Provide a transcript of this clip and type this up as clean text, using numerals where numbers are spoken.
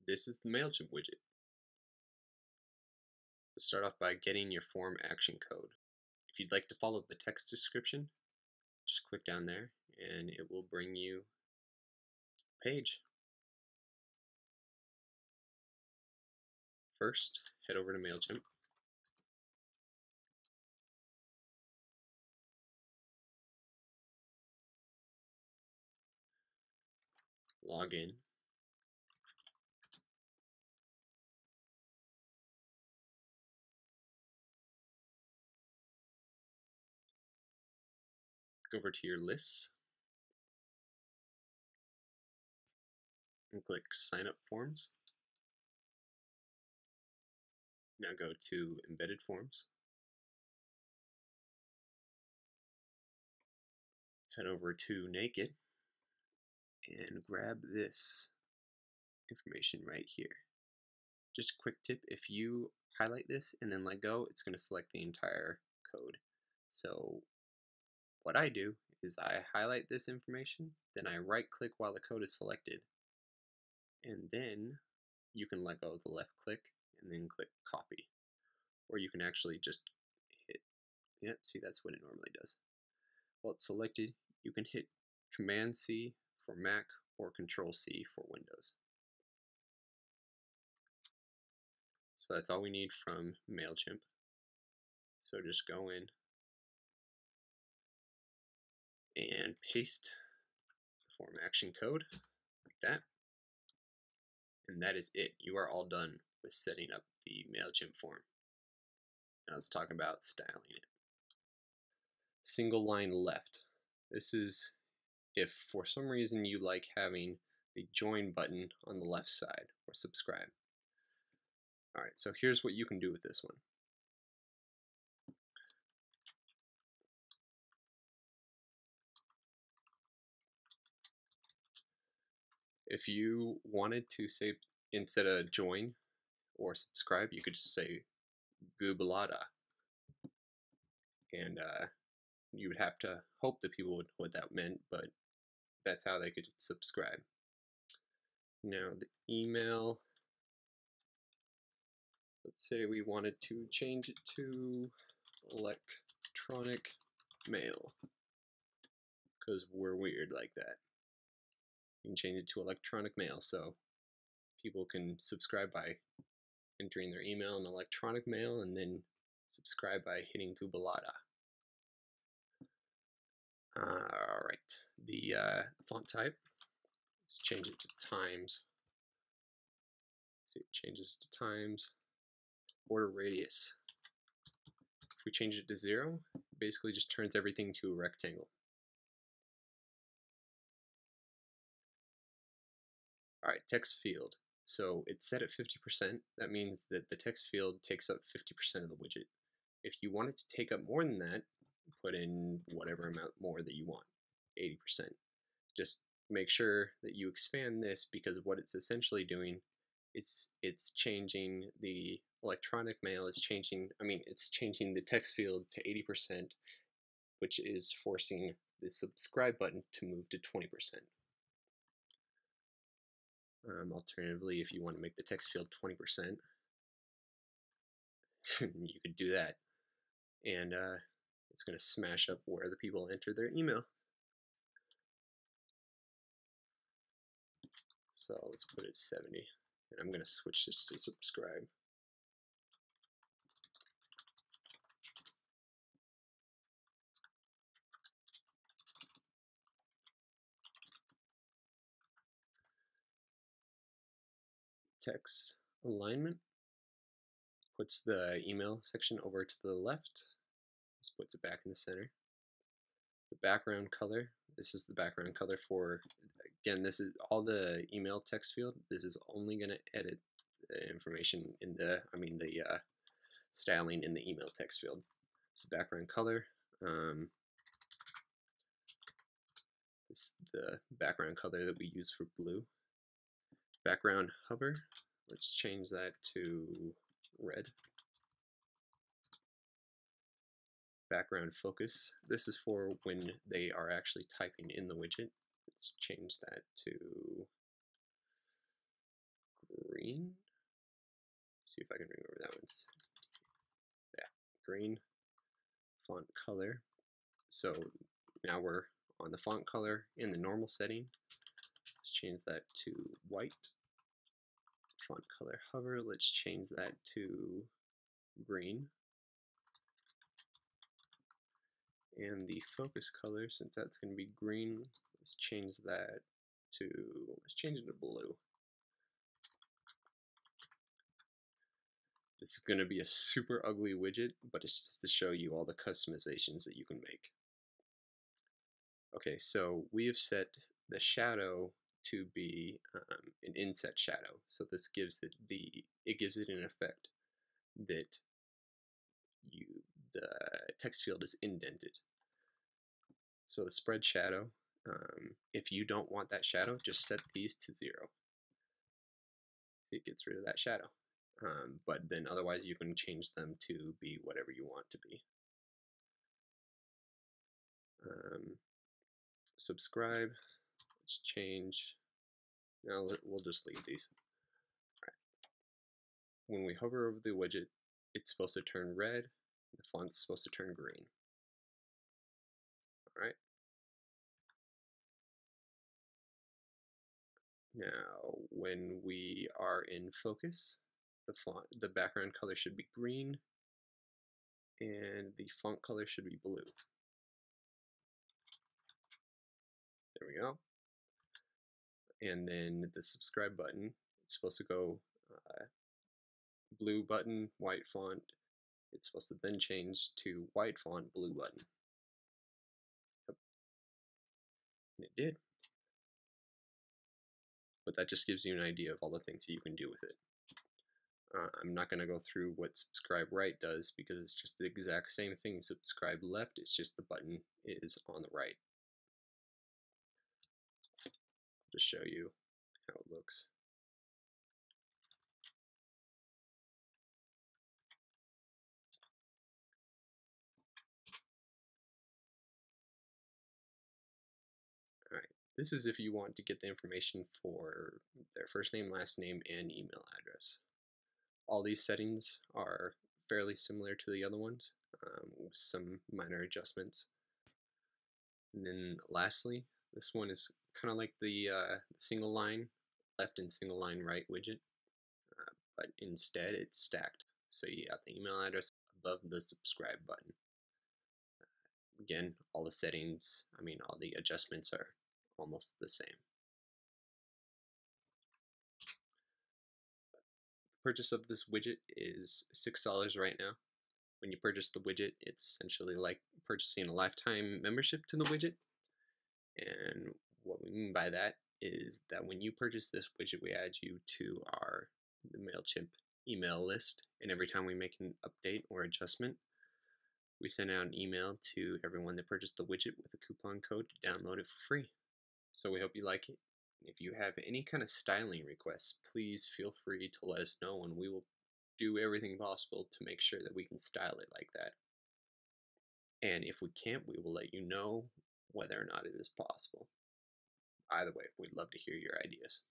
This is the Mailchimp widget. Let's start off by getting your form action code. If you'd like to follow the text description, just click down there and it will bring you a page. First, head over to Mailchimp. Log in. Go over to your lists and click Sign Up Forms. Now go to Embedded Forms. Head over to Naked and grab this information right here. Just a quick tip, if you highlight this and then let go, it's going to select the entire code. So what I do is I highlight this information, then I right click while the code is selected, and then you can let go of the left click and then click copy. Or you can actually just hit, yep, see, that's what it normally does. While it's selected, you can hit Command C for Mac or Control C for Windows. So that's all we need from Mailchimp. So just go in and paste the form action code like that. And that is it. You are all done with setting up the Mailchimp form. Now let's talk about styling it. Single line left. This is if for some reason you like having the join button on the left side or subscribe. Alright, so here's what you can do with this one. If you wanted to say, instead of join or subscribe, you could just say Goobalada. And you would have to hope that people would know what that meant, but that's how they could subscribe. Now the email, let's say we wanted to change it to electronic mail, because we're weird like that. You can change it to electronic mail, so people can subscribe by entering their email in electronic mail and then subscribe by hitting Goobalada. Alright, the font type, let's change it to Times. See, it changes to Times. Border radius. If we change it to 0, it basically just turns everything to a rectangle. Alright, text field. So it's set at 50%. That means that the text field takes up 50% of the widget. If you want it to take up more than that, put in whatever amount more that you want, 80%. Just make sure that you expand this, because what it's essentially doing is it's changing the electronic mail, it's changing the text field to 80%, which is forcing the subscribe button to move to 20%. Alternatively, if you want to make the text field 20%, you could do that. And it's going to smash up where the people enter their email. So let's put it 70. And I'm going to switch this to subscribe. Text alignment puts the email section over to the left. This puts it back in the center. The background color, this is the background color for, again, this is all the email text field. This is only going to edit the information in the, styling in the email text field. It's the background color. This is the background color that we use for blue. Background hover, let's change that to red. Background focus, this is for when they are actually typing in the widget. Let's change that to green. green. See if I can remember that one. Yeah, green font color. So now we're on the font color in the normal setting. Let's change that to white. Font color hover, let's change that to green. And the focus color, since that's going to be green, let's change that to, let's change it to blue. This is going to be a super ugly widget, but it's just to show you all the customizations that you can make. Okay, so we have set the shadow to be an inset shadow. So this gives it an effect that the text field is indented. So the spread shadow, if you don't want that shadow, just set these to 0. See, it gets rid of that shadow. But then otherwise you can change them to be whatever you want to be. Subscribe, let's change, now we'll just leave these. All right. When we hover over the widget, it's supposed to turn red, the font's supposed to turn green. All right. Now, when we are in focus, the background color should be green, and the font color should be blue. There we go. And then the subscribe button, it's supposed to go blue button, white font. It's supposed to then change to white font, blue button. Yep. And it did. But that just gives you an idea of all the things that you can do with it. I'm not going to go through what subscribe right does because it's just the exact same thing as subscribe left, it's just the button is on the right. I'll just show you how it looks. Alright, this is if you want to get the information for their first name, last name, and email address. All these settings are fairly similar to the other ones, with some minor adjustments. And then lastly, this one is kind of like the single line left and single line right widget, but instead it's stacked. So you have the email address above the subscribe button. Again, all the settings, all the adjustments are almost the same. The purchase of this widget is $6 right now. When you purchase the widget, it's essentially like purchasing a lifetime membership to the widget. And what we mean by that is that when you purchase this widget, we add you to the Mailchimp email list, and every time we make an update or adjustment, we send out an email to everyone that purchased the widget with a coupon code to download it for free. So we hope you like it. If you have any kind of styling requests, please feel free to let us know, and we will do everything possible to make sure that we can style it like that. And if we can't, we will let you know whether or not it is possible. Either way, we'd love to hear your ideas.